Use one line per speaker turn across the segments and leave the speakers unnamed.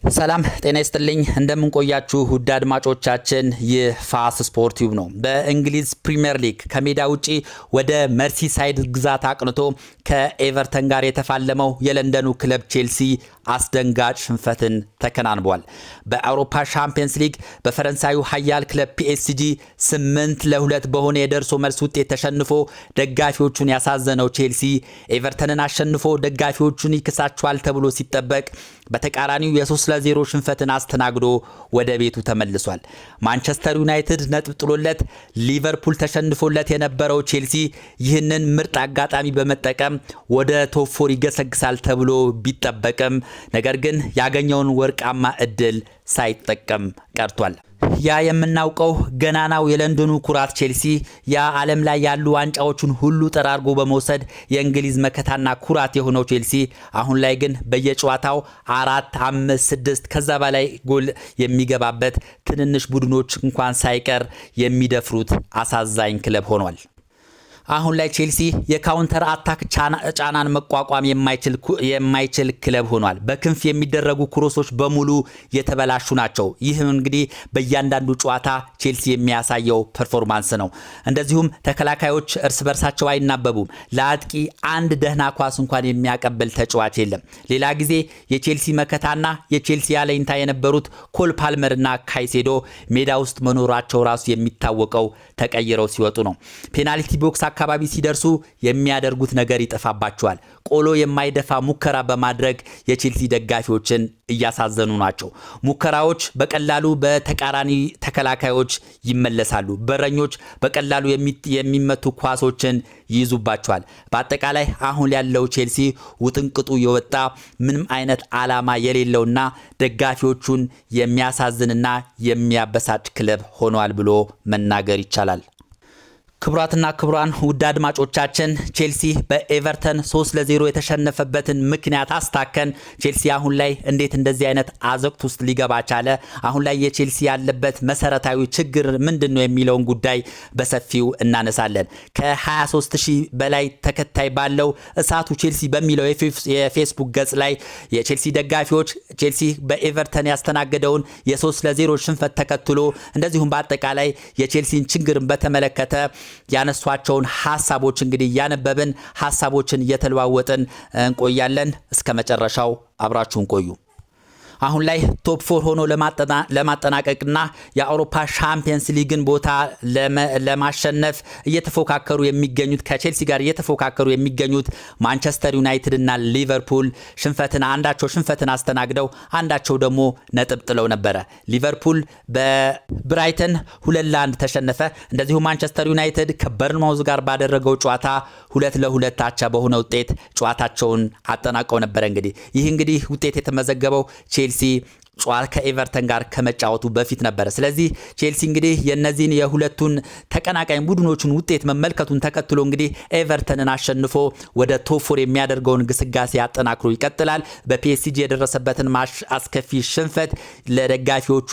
ሰላም ጤና ይስጥልኝ እንደምን ቆያችሁ ውድ አድማጮቻችን ይህ ፋስ ስፖርት ዩብ ነው። በእንግሊዝ ፕሪሚየር ሊግ ከሜዳ ውጪ ወደ መርሲሳይድ ግዛት አቅንቶ ከኤቨርተን ጋር የተፋለመው የለንደኑ ክለብ ቼልሲ አስደንጋጭ ሽንፈትን ተከናንቧል። በአውሮፓ ሻምፒየንስ ሊግ በፈረንሳዩ ኃያል ክለብ ፒኤስጂ 8-2 በሆነ የደርሶ መልስ ውጤት ተሸንፎ ደጋፊዎቹን ያሳዘነው ቼልሲ ኤቨርተንን አሸንፎ ደጋፊዎቹን ይክሳቸዋል ተብሎ ሲጠበቅ በተቃራኒው የ3-0 ሽንፈትን አስተናግዶ ወደ ቤቱ ተመልሷል። ማንቸስተር ዩናይትድ ነጥብ ጥሎለት ሊቨርፑል ተሸንፎለት የነበረው ቼልሲ ይህንን ምርጥ አጋጣሚ በመጠቀም ወደ ቶፕ 4 ይገሰግሳል ተብሎ ቢጠበቅም ነገር ግን ያገኘውን ወርቃማ እድል ሳይጠቀም ቀርቷል። ያ የምናውቀው ገናናው የለንደኑ ኩራት ቼልሲ ያ ዓለም ላይ ያሉ ዋንጫዎችን ሁሉ ጠራርጎ በመውሰድ የእንግሊዝ መከታና ኩራት የሆነው ቼልሲ አሁን ላይ ግን በየጨዋታው 4፣ 5፣ 6 ከዛ በላይ ጎል የሚገባበት ትንንሽ ቡድኖች እንኳን ሳይቀር የሚደፍሩት አሳዛኝ ክለብ ሆኗል። አሁን ላይ ቼልሲ የካውንተር አታክ ጫናን መቋቋም የማይችል ክለብ ሆኗል። በክንፍ የሚደረጉ ክሮሶች በሙሉ የተበላሹ ናቸው። ይህም እንግዲህ በእያንዳንዱ ጨዋታ ቼልሲ የሚያሳየው ፐርፎርማንስ ነው። እንደዚሁም ተከላካዮች እርስ በርሳቸው አይናበቡም። ለአጥቂ አንድ ደህና ኳስ እንኳን የሚያቀብል ተጫዋች የለም። ሌላ ጊዜ የቼልሲ መከታና የቼልሲ ያለኝታ የነበሩት ኮል ፓልመርና ካይሴዶ ሜዳ ውስጥ መኖራቸው ራሱ የሚታወቀው ተቀይረው ሲወጡ ነው። ፔናልቲ ቦክስ አካባቢ ሲደርሱ የሚያደርጉት ነገር ይጠፋባቸዋል። ቆሎ የማይደፋ ሙከራ በማድረግ የቼልሲ ደጋፊዎችን እያሳዘኑ ናቸው። ሙከራዎች በቀላሉ በተቃራኒ ተከላካዮች ይመለሳሉ። በረኞች በቀላሉ የሚመቱ ኳሶችን ይይዙባቸዋል። በአጠቃላይ አሁን ያለው ቼልሲ ውጥንቅጡ የወጣ ምንም አይነት ዓላማ የሌለውና ደጋፊዎቹን የሚያሳዝንና የሚያበሳጭ ክለብ ሆኗል ብሎ መናገር ይቻላል። ክቡራትና ክቡራን ውድ አድማጮቻችን ቼልሲ በኤቨርተን 3-0 የተሸነፈበትን ምክንያት አስታከን ቼልሲ አሁን ላይ እንዴት እንደዚህ አይነት አዘቅት ውስጥ ሊገባ ቻለ፣ አሁን ላይ የቼልሲ ያለበት መሰረታዊ ችግር ምንድነው የሚለውን ጉዳይ በሰፊው እናነሳለን። ከ23000 በላይ ተከታይ ባለው እሳቱ ቼልሲ በሚለው የፌስቡክ ገጽ ላይ የቼልሲ ደጋፊዎች ቼልሲ በኤቨርተን ያስተናገደውን የ3-0 ሽንፈት ተከትሎ እንደዚሁም በአጠቃላይ የቼልሲን ችግርን በተመለከተ ያነሷቸውን ሐሳቦች እንግዲህ ያነበብን ሐሳቦችን እየተለዋወጥን እንቆያለን። እስከ መጨረሻው አብራችሁን ቆዩ። አሁን ላይ ቶፕ 4 ሆኖ ለማጠናቀቅና የአውሮፓ ሻምፒየንስ ሊግን ቦታ ለማሸነፍ እየተፎካከሩ የሚገኙት ከቼልሲ ጋር እየተፎካከሩ የሚገኙት ማንቸስተር ዩናይትድ እና ሊቨርፑል አንዳቸው ሽንፈትን አስተናግደው አንዳቸው ደግሞ ነጥብ ጥለው ነበረ። ሊቨርፑል በብራይተን 2-1 ተሸነፈ። እንደዚሁ ማንቸስተር ዩናይትድ ከበርንማውዝ ጋር ባደረገው ጨዋታ 2-2 አቻ በሆነ ውጤት ጨዋታቸውን አጠናቀው ነበር። እንግዲህ ውጤት የተመዘገበው ቼልሲ ከኤቨርተን ጋር ከመጫወቱ በፊት ነበር። ስለዚህ ቼልሲ እንግዲህ የነዚህን የሁለቱን ተቀናቃኝ ቡድኖችን ውጤት መመልከቱን ተከትሎ እንግዲህ ኤቨርተንን አሸንፎ ወደ ቶፕ 4 የሚያደርገውን ግስጋሴ አጠናክሮ ይቀጥላል። በፒኤስጂ የደረሰበትን አስከፊ ሽንፈት ለደጋፊዎቹ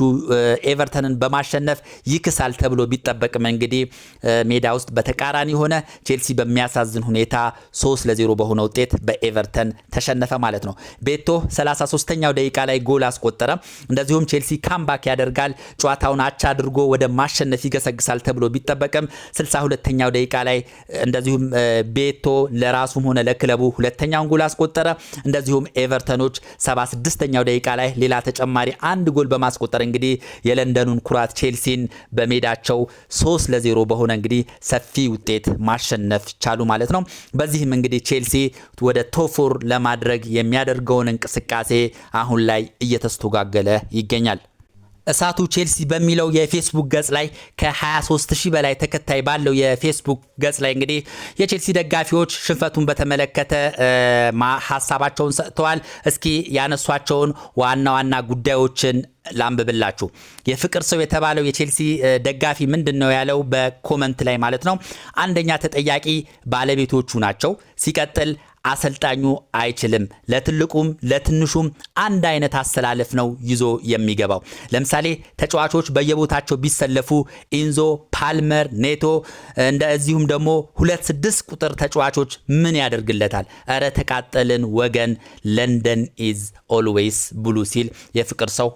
ኤቨርተንን በማሸነፍ ይክሳል ተብሎ ቢጠበቅም እንግዲህ ሜዳ ውስጥ በተቃራኒ ሆነ። ቼልሲ በሚያሳዝን ሁኔታ 3-0 በሆነ ውጤት በኤቨርተን ተሸነፈ ማለት ነው። ቤቶ 33ኛው ደቂቃ ላይ ጎል አስቆጠረ። እንደዚሁም ቼልሲ ካምባክ ያደርጋል፣ ጨዋታውን አቻ አድርጎ ወደ ማሸነፍ ይገሰግሳል ተብሎ ቢጠበቅም 62ኛው ደቂቃ ላይ እንደዚሁም ቤቶ ለራሱም ሆነ ለክለቡ ሁለተኛውን ጎል አስቆጠረ። እንደዚሁም ኤቨርተኖች 76ኛው ደቂቃ ላይ ሌላ ተጨማሪ አንድ ጎል በማስቆጠር እንግዲህ የለንደኑን ኩራት ቼልሲን በሜዳቸው 3-0 በሆነ እንግዲህ ሰፊ ውጤት ማሸነፍ ቻሉ ማለት ነው። በዚህም እንግዲህ ቼልሲ ወደ ቶፕ 4 ለማድረግ የሚያደርገውን እንቅስቃሴ አሁን ላይ እየተስተጓገለ ይገኛል። እሳቱ ቼልሲ በሚለው የፌስቡክ ገጽ ላይ ከ23000 በላይ ተከታይ ባለው የፌስቡክ ገጽ ላይ እንግዲህ የቼልሲ ደጋፊዎች ሽንፈቱን በተመለከተ ሐሳባቸውን ሰጥተዋል። እስኪ ያነሷቸውን ዋና ዋና ጉዳዮችን ላንብብላችሁ። የፍቅር ሰው የተባለው የቼልሲ ደጋፊ ምንድነው ያለው በኮመንት ላይ ማለት ነው። አንደኛ ተጠያቂ ባለቤቶቹ ናቸው። ሲቀጥል አሰልጣኙ አይችልም። ለትልቁም ለትንሹም አንድ አይነት አሰላለፍ ነው ይዞ የሚገባው። ለምሳሌ ተጫዋቾች በየቦታቸው ቢሰለፉ ኢንዞ፣ ፓልመር፣ ኔቶ እንደዚሁም ደግሞ 2-6 ቁጥር ተጫዋቾች ምን ያደርግለታል? እረ ተቃጠልን ወገን፣ ለንደን ኢዝ ኦልዌይስ ብሉ ሲል የፍቅር ሰው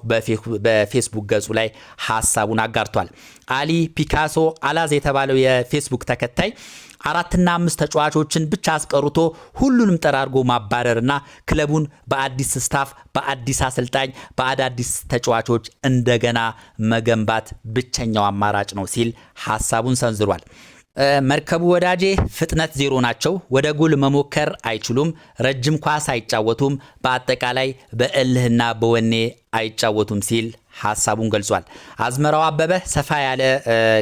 በፌስቡክ ገጹ ላይ ሐሳቡን አጋርቷል። አሊ ፒካሶ አላዝ የተባለው የፌስቡክ ተከታይ 4 እና 5 ተጫዋቾችን ብቻ አስቀርቶ ሁሉንም ጠራርጎ ማባረርና ክለቡን በአዲስ ስታፍ፣ በአዲስ አሰልጣኝ፣ በአዳዲስ ተጫዋቾች እንደገና መገንባት ብቸኛው አማራጭ ነው ሲል ሐሳቡን ሰንዝሯል። መርከቡ ወዳጄ ፍጥነት ዜሮ ናቸው። ወደ ጎል መሞከር አይችሉም። ረጅም ኳስ አይጫወቱም። በአጠቃላይ በእልህና በወኔ አይጫወቱም ሲል ሐሳቡን ገልጿል። አዝመራው አበበ ሰፋ ያለ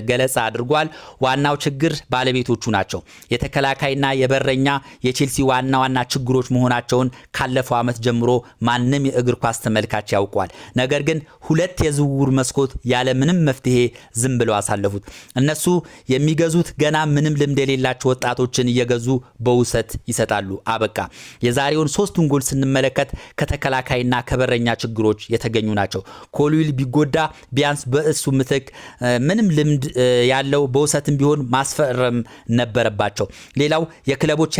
ገለጻ አድርጓል። ዋናው ችግር ባለቤቶቹ ናቸው። የተከላካይና የበረኛ የቼልሲ ዋና ችግሮች መሆናቸውን ካለፈው ዓመት ጀምሮ ማንም የእግር ኳስ ተመልካች ያውቋል። ነገር ግን 2 የዝውውር መስኮት ያለ ምንም መፍትሄ ዝም ብለው አሳለፉት። እነሱ የሚገዙት ገና ምንም ልምድ የሌላቸው ወጣቶችን እየገዙ በውሰት ይሰጣሉ። አበቃ። የዛሬውን 3ቱን ጎል ስንመለከት ከተከላካይና ከበረኛ ችግሮች የተገኙ ናቸው። ኮልዊል ቢጎዳ ቢያንስ በእሱ ምትክ ምንም ልምድ ያለው በውሰትም ቢሆን ማስፈረም ነበረባቸው። ሌላው የክለቦች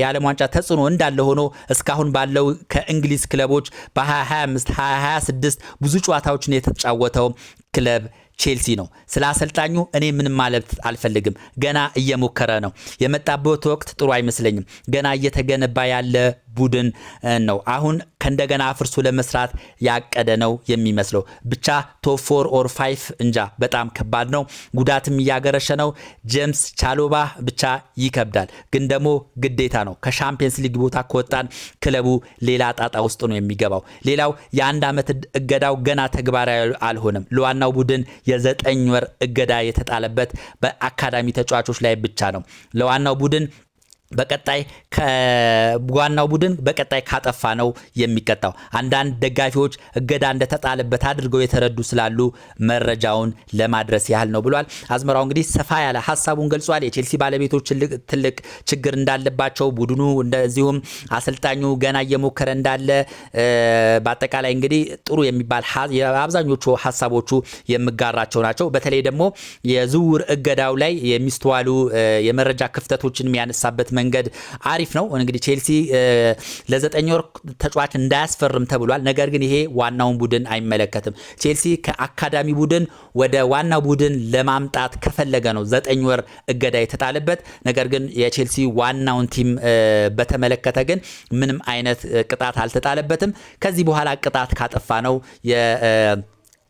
የዓለም ዋንጫ ተጽዕኖ እንዳለ ሆኖ እስካሁን ባለው ከእንግሊዝ ክለቦች በ2025 2026 ብዙ ጨዋታዎችን የተጫወተው ክለብ ቼልሲ ነው። ስለ አሰልጣኙ እኔ ምንም ማለት አልፈልግም። ገና እየሞከረ ነው። የመጣበት ወቅት ጥሩ አይመስለኝም። ገና እየተገነባ ያለ ቡድን ነው። አሁን ከእንደገና አፍርሶ ለመስራት ያቀደ ነው የሚመስለው። ብቻ ቶፕ 4 ኦር 5 እንጃ፣ በጣም ከባድ ነው። ጉዳትም እያገረሸ ነው። ጄምስ ቻሎባ ብቻ ይከብዳል፣ ግን ደግሞ ግዴታ ነው። ከሻምፒየንስ ሊግ ቦታ ከወጣን ክለቡ ሌላ ጣጣ ውስጥ ነው የሚገባው። ሌላው የ1 ዓመት እገዳው ገና ተግባራዊ አልሆነም። ለዋናው ቡድን የ9 ወር እገዳ የተጣለበት በአካዳሚ ተጫዋቾች ላይ ብቻ ነው። ለዋናው ቡድን በቀጣይ ካጠፋ ነው የሚቀጣው። አንዳንድ ደጋፊዎች እገዳ እንደተጣለበት አድርገው የተረዱ ስላሉ መረጃውን ለማድረስ ያህል ነው ብሏል። አዝመራው እንግዲህ ሰፋ ያለ ሐሳቡን ገልጿል። የቼልሲ ባለቤቶች ትልቅ ችግር እንዳለባቸው፣ ቡድኑ እንደዚሁም አሰልጣኙ ገና እየሞከረ እንዳለ፣ በአጠቃላይ እንግዲህ ጥሩ የሚባል አብዛኞቹ ሐሳቦቹ የምጋራቸው ናቸው። በተለይ ደግሞ የዝውውር እገዳው ላይ የሚስተዋሉ የመረጃ ክፍተቶችን የሚያነሳበት መንገድ አሪፍ ነው። እንግዲህ ቼልሲ ለ9 ወር ተጫዋች እንዳያስፈርም ተብሏል። ነገር ግን ይሄ ዋናውን ቡድን አይመለከትም። ቼልሲ ከአካዳሚ ቡድን ወደ ዋናው ቡድን ለማምጣት ከፈለገ ነው 9 ወር እገዳ የተጣለበት። ነገር ግን የቼልሲ ዋናውን ቲም በተመለከተ ግን ምንም አይነት ቅጣት አልተጣለበትም። ከዚህ በኋላ ቅጣት ካጠፋ ነው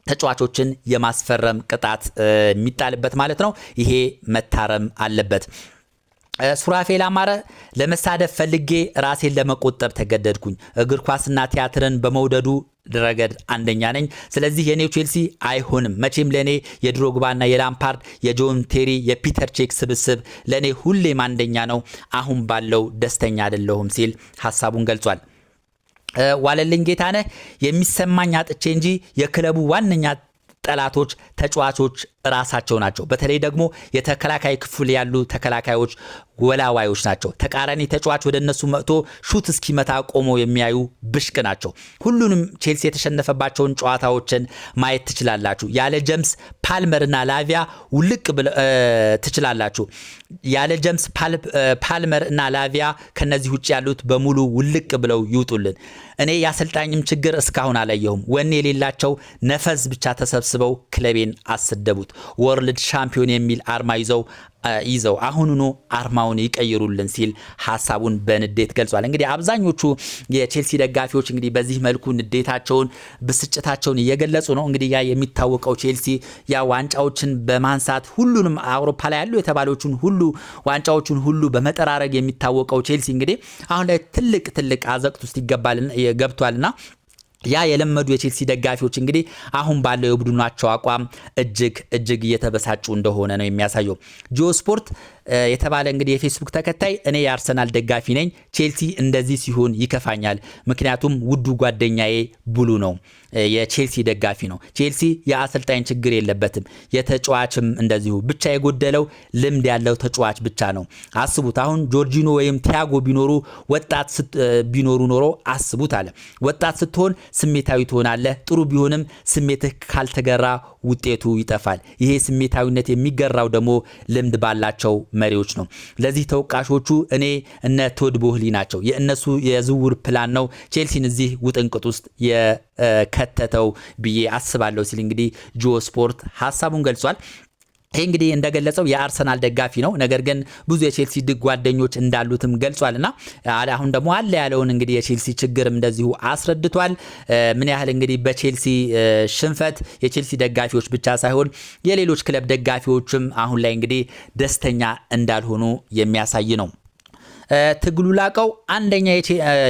ተጫዋቾችን የማስፈረም ቅጣት የሚጣልበት ማለት ነው። ይሄ መታረም አለበት። ሱራፌል አማረ ለመሳደብ ፈልጌ ራሴን ለመቆጠብ ተገደድኩኝ። እግር ኳስና ቲያትርን በመውደዱ ረገድ አንደኛ ነኝ። ስለዚህ የኔው ቼልሲ አይሆንም። መቼም ለኔ የድሮግባና የላምፓርድ የጆን ቴሪ የፒተር ቼክ ስብስብ ለኔ ሁሌም አንደኛ ነው። አሁን ባለው ደስተኛ አይደለሁም ሲል ሐሳቡን ገልጿል። ዋለልኝ ጌታነህ የሚሰማኝ አጥቼ እንጂ የክለቡ ዋነኛ ጠላቶች ተጫዋቾች ራሳቸው ናቸው። በተለይ ደግሞ የተከላካይ ክፍል ያሉ ተከላካዮች ወላዋዮች ናቸው። ተቃራኒ ተጫዋች ወደ እነሱ መጥቶ ሹት እስኪመታ ቆሞ የሚያዩ ብሽቅ ናቸው። ሁሉንም ቼልሲ የተሸነፈባቸውን ጨዋታዎችን ማየት ትችላላችሁ። ያለ ጄምስ ፓልመር እና ላቪያ ውልቅ ትችላላችሁ። ያለ ጄምስ ፓልመር እና ላቪያ ከነዚህ ውጭ ያሉት በሙሉ ውልቅ ብለው ይውጡልን። እኔ የአሰልጣኝም ችግር እስካሁን አላየሁም። ወኔ የሌላቸው ነፈዝ ብቻ ተሰብስበው ክለቤን አሰደቡት። ወርልድ ሻምፒዮን የሚል አርማ ይዘው አሁኑኑ አርማውን ይቀይሩልን ሲል ሐሳቡን በንዴት ገልጿል። እንግዲህ አብዛኞቹ የቼልሲ ደጋፊዎች እንግዲህ በዚህ መልኩ ንዴታቸውን፣ ብስጭታቸውን እየገለጹ ነው። እንግዲህ ያ የሚታወቀው ቼልሲ ያ ዋንጫዎችን በማንሳት ሁሉንም አውሮፓ ላይ ያሉ የተባሉትን ሁሉ ዋንጫዎችን ሁሉ በመጠራረግ የሚታወቀው ቼልሲ እንግዲህ አሁን ላይ ትልቅ አዘቅት ውስጥ ገብቷልና ያ የለመዱ የቼልሲ ደጋፊዎች እንግዲህ አሁን ባለው የቡድናቸው አቋም እጅግ እየተበሳጩ እንደሆነ ነው የሚያሳየው። ጂኦ ስፖርት የተባለ እንግዲህ የፌስቡክ ተከታይ እኔ የአርሰናል ደጋፊ ነኝ፣ ቼልሲ እንደዚህ ሲሆን ይከፋኛል፣ ምክንያቱም ውዱ ጓደኛዬ ብሉ ነው የቼልሲ ደጋፊ ነው። ቼልሲ የአሰልጣኝ ችግር የለበትም፣ የተጫዋችም እንደዚሁ ብቻ የጎደለው ልምድ ያለው ተጫዋች ብቻ ነው። አስቡት አሁን ጆርጂኖ ወይም ቲያጎ ቢኖሩ ወጣት ቢኖሩ ኖሮ አስቡት አለ። ወጣት ስትሆን ስሜታዊ ትሆናለህ። ጥሩ ቢሆንም ስሜትህ ካልተገራ ውጤቱ ይጠፋል። ይሄ ስሜታዊነት የሚገራው ደግሞ ልምድ ባላቸው መሪዎች ነው። ለዚህ ተወቃሾቹ እኔ እነ ቶድ ቦህሊ ናቸው። የእነሱ የዝውውር ፕላን ነው ቼልሲን እዚህ ውጥንቅጥ ውስጥ ከተተው ብዬ አስባለሁ ሲል እንግዲህ ጂኦ ስፖርት ሐሳቡን ገልጿል። ይሄ እንግዲህ እንደገለጸው የአርሰናል ደጋፊ ነው። ነገር ግን ብዙ የቼልሲ ጓደኞች እንዳሉትም ገልጿልና አሁን ደግሞ አለ ያለውን እንግዲህ የቼልሲ ችግርም እንደዚሁ አስረድቷል። ምን ያህል እንግዲህ በቼልሲ ሽንፈት የቼልሲ ደጋፊዎች ብቻ ሳይሆን የሌሎች ክለብ ደጋፊዎችም አሁን ላይ እንግዲህ ደስተኛ እንዳልሆኑ የሚያሳይ ነው። ትግሉ ላቀው አንደኛ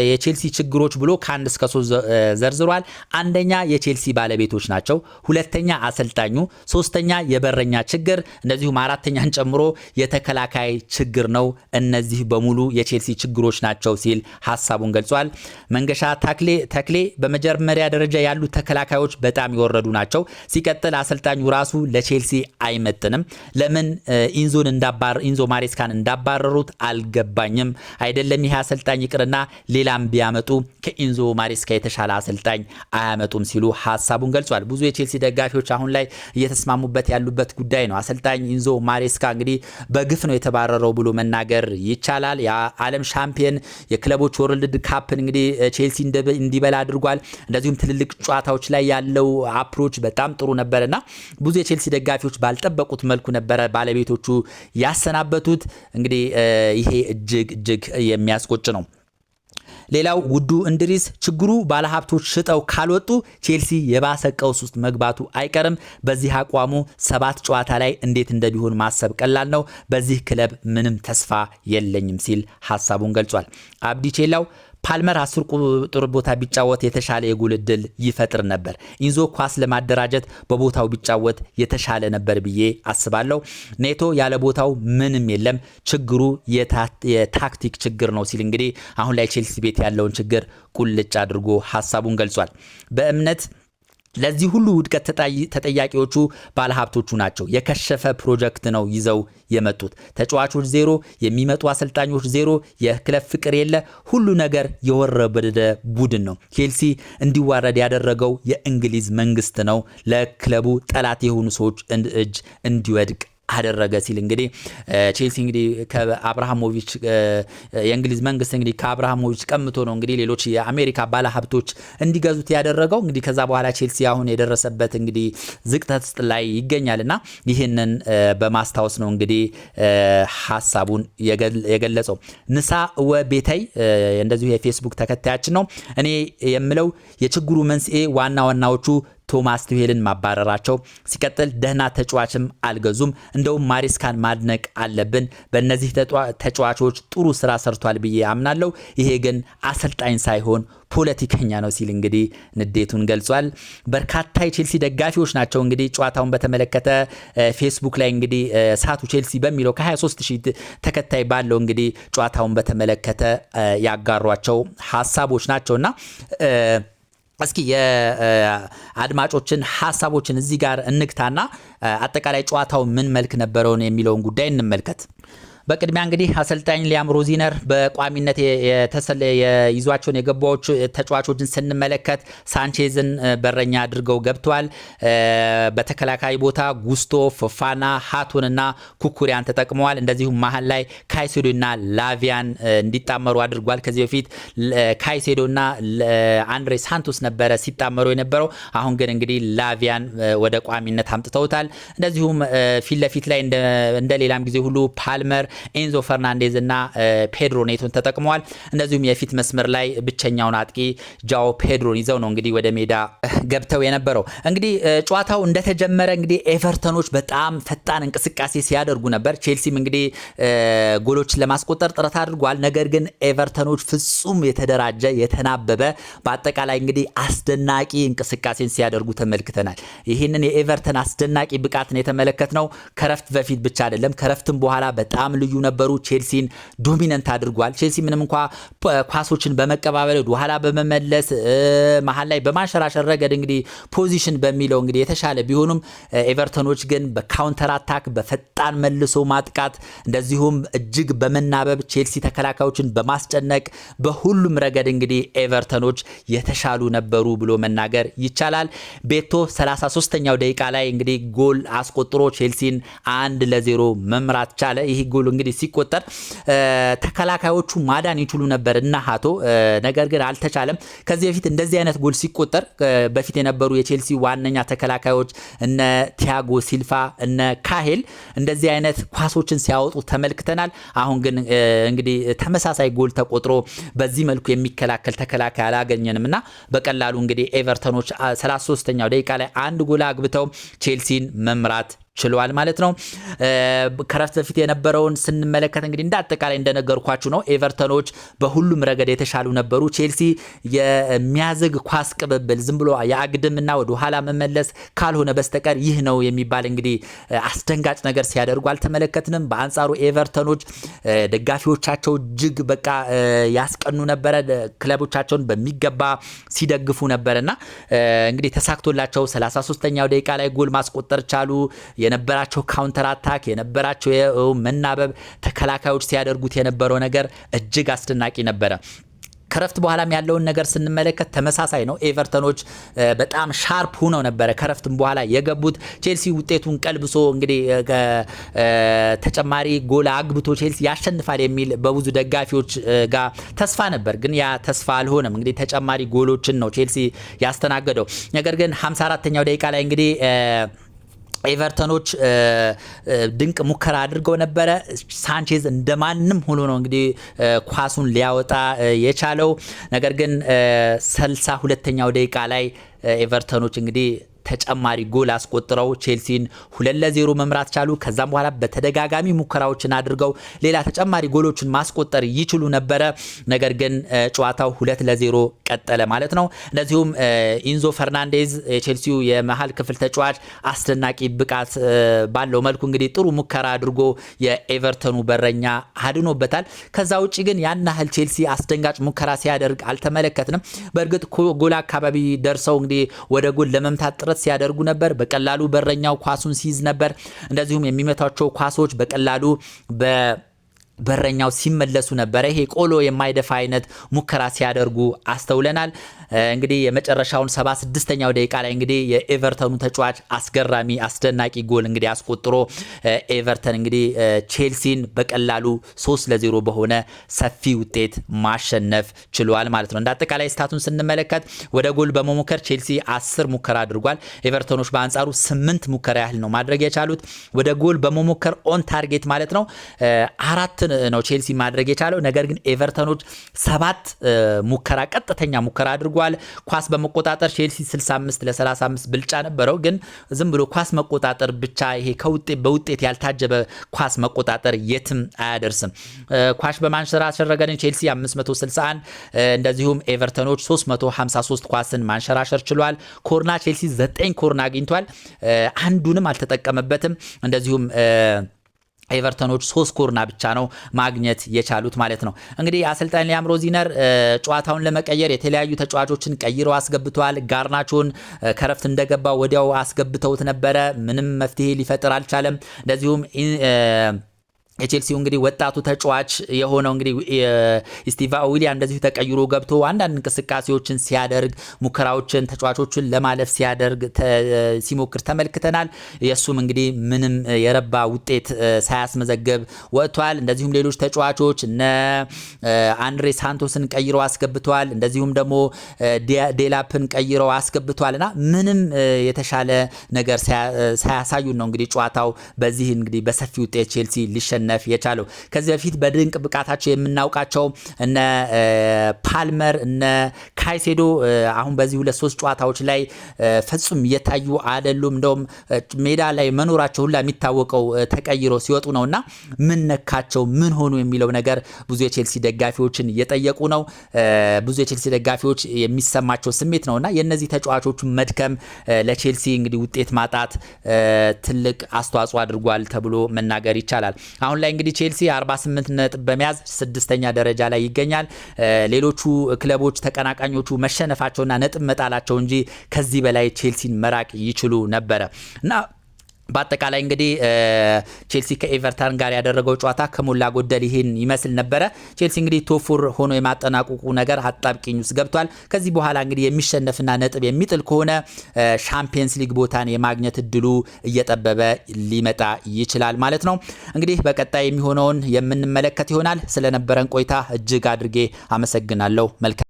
የቼልሲ ችግሮች ብሎ ከ1 እስከ 3 ዘርዝሯል። አንደኛ የቼልሲ ባለቤቶች ናቸው፣ ሁለተኛ አሰልጣኙ፣ ሶስተኛ የበረኛ ችግር፣ እንደዚሁም አራተኛን ጨምሮ የተከላካይ ችግር ነው። እነዚህ በሙሉ የቼልሲ ችግሮች ናቸው ሲል ሐሳቡን ገልጿል። መንገሻ ተክሌ በመጀመሪያ ደረጃ ያሉ ተከላካዮች በጣም የወረዱ ናቸው። ሲቀጥል አሰልጣኙ ራሱ ለቼልሲ አይመጥንም። ለምን ኢንዞ ማሬስካን እንዳባረሩት አልገባኝም። አይደለም ይሄ አሰልጣኝ ይቅርና ሌላም ቢያመጡ ከኢንዞ ማሬስካ የተሻለ አሰልጣኝ አያመጡም ሲሉ ሐሳቡን ገልጿል። ብዙ የቼልሲ ደጋፊዎች አሁን ላይ እየተስማሙበት ያሉበት ጉዳይ ነው። አሰልጣኝ ኢንዞ ማሬስካ እንግዲህ በግፍ ነው የተባረረው ብሎ መናገር ይቻላል። የዓለም ሻምፒዮን የክለቦች ወርልድ ካፕን እንግዲህ ቼልሲ እንዲበላ አድርጓል። እንደዚሁም ትልልቅ ጨዋታዎች ላይ ያለው አፕሮች በጣም ጥሩ ነበርና ብዙ የቼልሲ ደጋፊዎች ባልጠበቁት መልኩ ነበረ ባለቤቶቹ ያሰናበቱት። እንግዲህ ይሄ እጅግ የሚያስቆጭ ነው። ሌላው ውዱ እንድሪስ ችግሩ ባለሀብቶች ሽጠው ካልወጡ ቼልሲ የባሰ ቀውስ ውስጥ መግባቱ አይቀርም። በዚህ አቋሙ 7 ጨዋታ ላይ እንዴት እንደሚሆን ማሰብ ቀላል ነው። በዚህ ክለብ ምንም ተስፋ የለኝም ሲል ሐሳቡን ገልጿል። አብዲ ቼላው ፓልመር 10 ቁጥር ቦታ ቢጫወት የተሻለ የጎል ዕድል ይፈጥር ነበር። ኢንዞ ኳስ ለማደራጀት በቦታው ቢጫወት የተሻለ ነበር ብዬ አስባለሁ። ኔቶ ያለ ቦታው ምንም የለም፣ ችግሩ የታክቲክ ችግር ነው ሲል እንግዲህ አሁን ላይ ቼልሲ ቤት ያለውን ችግር ቁልጭ አድርጎ ሐሳቡን ገልጿል። በእምነት ለዚህ ሁሉ ውድቀት ተጠያቂዎቹ ባለሀብቶቹ ናቸው። የከሸፈ ፕሮጀክት ነው ይዘው የመጡት። ተጫዋቾች ዜሮ፣ የሚመጡ አሰልጣኞች ዜሮ፣ የክለብ ፍቅር የለ፣ ሁሉ ነገር የወረደ ቡድን ነው። ቼልሲ እንዲዋረድ ያደረገው የእንግሊዝ መንግስት ነው። ለክለቡ ጠላት የሆኑ ሰዎች እጅ እንዲወድቅ አደረገ ሲል እንግዲህ ቼልሲ እንግዲህ ከአብርሃሞቪች የእንግሊዝ መንግስት እንግዲህ ከአብርሃሞቪች ቀምቶ ነው እንግዲህ ሌሎች የአሜሪካ ባለሀብቶች እንዲገዙት ያደረገው። እንግዲህ ከዛ በኋላ ቼልሲ አሁን የደረሰበት እንግዲህ ዝቅጠት ላይ ይገኛልና ይህንን በማስታወስ ነው እንግዲህ ሐሳቡን የገለጸው። ንሳ ወቤተይ እንደዚሁ የፌስቡክ ተከታያችን ነው። እኔ የምለው የችግሩ መንስኤ ዋናዎቹ ቶማስ ቱሄልን ማባረራቸው፣ ሲቀጥል ደህና ተጫዋችም አልገዙም። እንደውም ማሬስካን ማድነቅ አለብን። በእነዚህ ተጫዋቾች ጥሩ ስራ ሰርቷል ብዬ አምናለሁ። ይሄ ግን አሰልጣኝ ሳይሆን ፖለቲከኛ ነው ሲል እንግዲህ ንዴቱን ገልጿል። በርካታ የቼልሲ ደጋፊዎች ናቸው እንግዲህ ጨዋታውን በተመለከተ ፌስቡክ ላይ እንግዲህ ሳቱ ቼልሲ በሚለው ከ23000 ተከታይ ባለው እንግዲህ ጨዋታውን በተመለከተ ያጋሯቸው ሐሳቦች ናቸውና እስኪ የአድማጮችን ሐሳቦችን እዚህ ጋር እንግታና አጠቃላይ ጨዋታው ምን መልክ ነበረውን የሚለውን ጉዳይ እንመልከት። በቅድሚያ እንግዲህ አሰልጣኝ ሊያም ሮዚነር በቋሚነት ይዟቸውን የገባዎች ተጫዋቾችን ስንመለከት ሳንቼዝን በረኛ አድርገው ገብቷል። በተከላካይ ቦታ ጉስቶ፣ ፎፋና፣ ሃቶንና ኩኩሪያን ተጠቅመዋል። እንደዚሁም መሀል ላይ ካይሴዶና ላቪያን እንዲጣመሩ አድርጓል። ከዚህ በፊት ካይሴዶና አንድሬ ሳንቶስ ነበረ ሲጣመሩ የነበረው። አሁን ግን እንግዲህ ላቪያን ወደ ቋሚነት አምጥተውታል። እንደዚሁም ፊት ለፊት ላይ እንደሌላም ጊዜ ሁሉ ፓልመር፣ ኤንዞ ፈርናንዴዝ እና ፔድሮ ኔቶን ተጠቅመዋል። እንደዚሁም የፊት መስመር ላይ ብቸኛውን አጥቂ ጃኦ ፔድሮን ይዘው ነው እንግዲህ ወደ ሜዳ ገብተው የነበረው። እንግዲህ ጨዋታው እንደተጀመረ እንግዲህ ኤቨርተኖች በጣም ፈጣን እንቅስቃሴ ሲያደርጉ ነበር። ቼልሲም እንግዲህ ጎሎችን ለማስቆጠር ጥረት አድርጓል። ነገር ግን ኤቨርተኖች ፍጹም የተደራጀ የተናበበ በአጠቃላይ እንግዲህ አስደናቂ እንቅስቃሴን ሲያደርጉ ተመልክተናል። ይህንን የኤቨርተን አስደናቂ ብቃትን የተመለከትነው ከረፍት በፊት ብቻ አይደለም፣ ከረፍትም በኋላ በጣም ልዩ ነበሩ። ቼልሲን ዶሚናንት አድርጓል። ቼልሲ ምንም እንኳ ኳሶችን በመቀባበል ኋላ በመመለስ መሃል ላይ በማንሸራሸር ረገድ እንግዲህ ፖዚሽን በሚለው እንግዲህ የተሻለ ቢሆኑም ኤቨርተኖች ግን በካውንተር አታክ በፈጣን መልሶ ማጥቃት እንደዚሁም እጅግ በመናበብ ቼልሲ ተከላካዮችን በማስጨነቅ በሁሉም ረገድ እንግዲህ ኤቨርተኖች የተሻሉ ነበሩ ብሎ መናገር ይቻላል። ቤቶ 33ኛው ደቂቃ ላይ እንግዲህ ጎል አስቆጥሮ ቼልሲን 1-0 መምራት ቻለ። ይህ ጎል እንግዲህ ሲቆጠር ተከላካዮቹ ማዳን ይችሉ ነበር እና ሃቶ ነገር ግን አልተቻለም። ከዚህ በፊት እንደዚህ አይነት ጎል ሲቆጠር በፊት የነበሩ የቼልሲ ዋነኛ ተከላካዮች እነ ቲያጎ ሲልቫ እነ ካሄል እንደዚህ አይነት ኳሶችን ሲያወጡ ተመልክተናል። አሁን ግን እንግዲህ ተመሳሳይ ጎል ተቆጥሮ በዚህ መልኩ የሚከላከል ተከላካይ አላገኘንምና በቀላሉ እንግዲህ ኤቨርተኖች 33ኛው ደቂቃ ላይ አንድ ጎል አግብተው ቼልሲን መምራት ችሏል ማለት ነው። ከረፍት በፊት የነበረውን ስንመለከት እንግዲህ እንዳጠቃላይ እንደነገርኳችሁ ነው። ኤቨርተኖች በሁሉም ረገድ የተሻሉ ነበሩ። ቼልሲ የሚያዝግ ኳስ ቅብብል ዝም ብሎ የአግድምና ወደ ኋላ መመለስ ካልሆነ በስተቀር ይህ ነው የሚባል እንግዲህ አስደንጋጭ ነገር ሲያደርጉ አልተመለከትንም። በአንጻሩ ኤቨርተኖች ደጋፊዎቻቸው እጅግ በቃ ያስቀኑ ነበረ። ክለቦቻቸውን በሚገባ ሲደግፉ ነበርና እንግዲህ ተሳክቶላቸው 33ኛው ደቂቃ ላይ ጎል ማስቆጠር ቻሉ። የነበራቸው ካውንተር አታክ የነበራቸው መናበብ ተከላካዮች ሲያደርጉት የነበረው ነገር እጅግ አስደናቂ ነበረ። ከረፍት በኋላም ያለውን ነገር ስንመለከት ተመሳሳይ ነው። ኤቨርተኖች በጣም ሻርፕ ሆነው ነበረ ከረፍትም በኋላ የገቡት። ቼልሲ ውጤቱን ቀልብሶ እንግዲህ ተጨማሪ ጎል አግብቶ ቼልሲ ያሸንፋል የሚል በብዙ ደጋፊዎች ጋር ተስፋ ነበር፣ ግን ያ ተስፋ አልሆነም። እንግዲህ ተጨማሪ ጎሎችን ነው ቼልሲ ያስተናገደው። ነገር ግን 54ኛው ደቂቃ ላይ እንግዲህ ኤቨርተኖች ድንቅ ሙከራ አድርገው ነበረ። ሳንቼዝ እንደማንም ሆኖ ነው እንግዲህ ኳሱን ሊያወጣ የቻለው። ነገር ግን 32ኛው ደቂቃ ላይ ኤቨርተኖች እንግዲህ ተጨማሪ ጎል አስቆጥረው ቼልሲን 2-0 መምራት ቻሉ። ከዛም በኋላ በተደጋጋሚ ሙከራዎችን አድርገው ሌላ ተጨማሪ ጎሎችን ማስቆጠር ይችሉ ነበረ። ነገር ግን ጨዋታው 2-0 ቀጠለ ማለት ነው። እንደዚሁም ኢንዞ ፈርናንዴዝ የቼልሲው የመሃል ክፍል ተጫዋች አስደናቂ ብቃት ባለው መልኩ እንግዲህ ጥሩ ሙከራ አድርጎ የኤቨርተኑ በረኛ አድኖበታል። ከዛ ውጪ ግን ያን ያህል ቼልሲ አስደንጋጭ ሙከራ ሲያደርግ አልተመለከትንም። በእርግጥ ጎል አካባቢ ደርሰው እንግዲህ ወደ ጎል ለመምታት ጥረት ሲያደርጉ ነበር። በቀላሉ በረኛው ኳሱን ሲይዝ ነበር። እንደዚሁም የሚመታቸው ኳሶች በቀላሉ በረኛው ሲመለሱ ነበር። ይሄ ቆሎ የማይደፋ አይነት ሙከራ ሲያደርጉ አስተውለናል። እንግዲህ የመጨረሻውን 76ኛው ደቂቃ ላይ እንግዲህ የኤቨርተኑ ተጫዋች አስገራሚ አስደናቂ ጎል እንግዲህ አስቆጥሮ ኤቨርተን እንግዲህ ቼልሲን በቀላሉ 3-0 በሆነ ሰፊ ውጤት ማሸነፍ ችሏል ማለት ነው። እንዳጠቃላይ ስታቱን ስንመለከት ወደ ጎል በመሞከር ቼልሲ 10 ሙከራ አድርጓል። ኤቨርተኖች በአንጻሩ 8 ሙከራ ያህል ነው ማድረግ የቻሉት። ወደ ጎል በመሞከር ኦን ታርጌት ማለት ነው 4 ነው ቼልሲ ማድረግ የቻለው። ነገር ግን ኤቨርተኖች 7 ሙከራ ቀጥተኛ ሙከራ አድርጓል። ኳስ በመቆጣጠር ቼልሲ 65-35 ብልጫ ነበረው። ግን ዝም ብሎ ኳስ መቆጣጠር ብቻ ይሄ በውጤት ያልታጀበ ኳስ መቆጣጠር የትም አያደርስም። ኳስ በማንሸራሸር ረገድ ቼልሲ 561 እንደዚሁም ኤቨርተኖች 353 ኳስን ማንሸራሸር ችሏል። ኮርና ቼልሲ 9 ኮርና አግኝቷል፣ አንዱንም አልተጠቀመበትም። እንደዚሁም ኤቨርተኖች 3 ኮርና ብቻ ነው ማግኘት የቻሉት ማለት ነው። እንግዲህ አሰልጣኝ ሊያም ሮዚነር ጨዋታውን ለመቀየር የተለያዩ ተጫዋቾችን ቀይረው አስገብተዋል። ጋርናቾን ከረፍት እንደገባ ወዲያው አስገብተውት ነበረ። ምንም መፍትሄ ሊፈጥር አልቻለም። እንደዚሁም የቼልሲው እንግዲህ ወጣቱ ተጫዋች የሆነው እንግዲህ ስቲቫ ዊሊያን እንደዚሁ ተቀይሮ ገብቶ አንዳንድ እንቅስቃሴዎችን ሲያደርግ ሙከራዎችን ተጫዋቾችን ለማለፍ ሲያደርግ ሲሞክር ተመልክተናል። የሱም እንግዲህ ምንም የረባ ውጤት ሳያስመዘግብ ወጥቷል። እንደዚሁም ሌሎች ተጫዋቾች እነ አንድሬ ሳንቶስን ቀይረው አስገብተዋል። እንደዚሁም ደግሞ ዴላፕን ቀይረው አስገብተዋልና ምንም የተሻለ ነገር ሳያሳዩን ነው እንግዲህ ጨዋታው በዚህ እንግዲህ በሰፊ ውጤት ቼልሲ ሊሸነፍ የቻለው። ከዚህ በፊት በድንቅ ብቃታቸው የምናውቃቸው እነ ፓልመር እነ ካይሴዶ አሁን በዚህ 2-3 ጨዋታዎች ላይ ፍጹም እየታዩ አይደሉም። እንደውም ሜዳ ላይ መኖራቸው ሁላ የሚታወቀው ተቀይሮ ሲወጡ ነውና ምን ነካቸው ምን ሆኑ የሚለው ነገር ብዙ የቼልሲ ደጋፊዎችን እየጠየቁ ነው። ብዙ የቼልሲ ደጋፊዎች የሚሰማቸው ስሜት ነውና የነዚህ ተጫዋቾች መድከም ለቼልሲ እንግዲህ ውጤት ማጣት ትልቅ አስተዋጽኦ አድርጓል ተብሎ መናገር ይቻላል። አሁን አሁን ላይ እንግዲህ ቼልሲ 48 ነጥብ በመያዝ 6ኛ ደረጃ ላይ ይገኛል። ሌሎቹ ክለቦች ተቀናቃኞቹ መሸነፋቸውና ነጥብ መጣላቸው እንጂ ከዚህ በላይ ቼልሲን መራቅ ይችሉ ነበረ እና በአጠቃላይ እንግዲህ ቼልሲ ከኤቨርተን ጋር ያደረገው ጨዋታ ከሞላ ጎደል ይሄን ይመስል ነበረ። ቼልሲ እንግዲህ ቶፕ 4 ሆኖ የማጠናቀቁ ነገር አጣብቂኝ ውስጥ ገብቷል። ከዚህ በኋላ እንግዲህ የሚሸነፍና ነጥብ የሚጥል ከሆነ ሻምፒየንስ ሊግ ቦታን የማግኘት እድሉ እየጠበበ ሊመጣ ይችላል ማለት ነው። እንግዲህ በቀጣይ የሚሆነውን የምንመለከት ይሆናል። ስለነበረን ቆይታ እጅግ አድርጌ አመሰግናለሁ። መልካም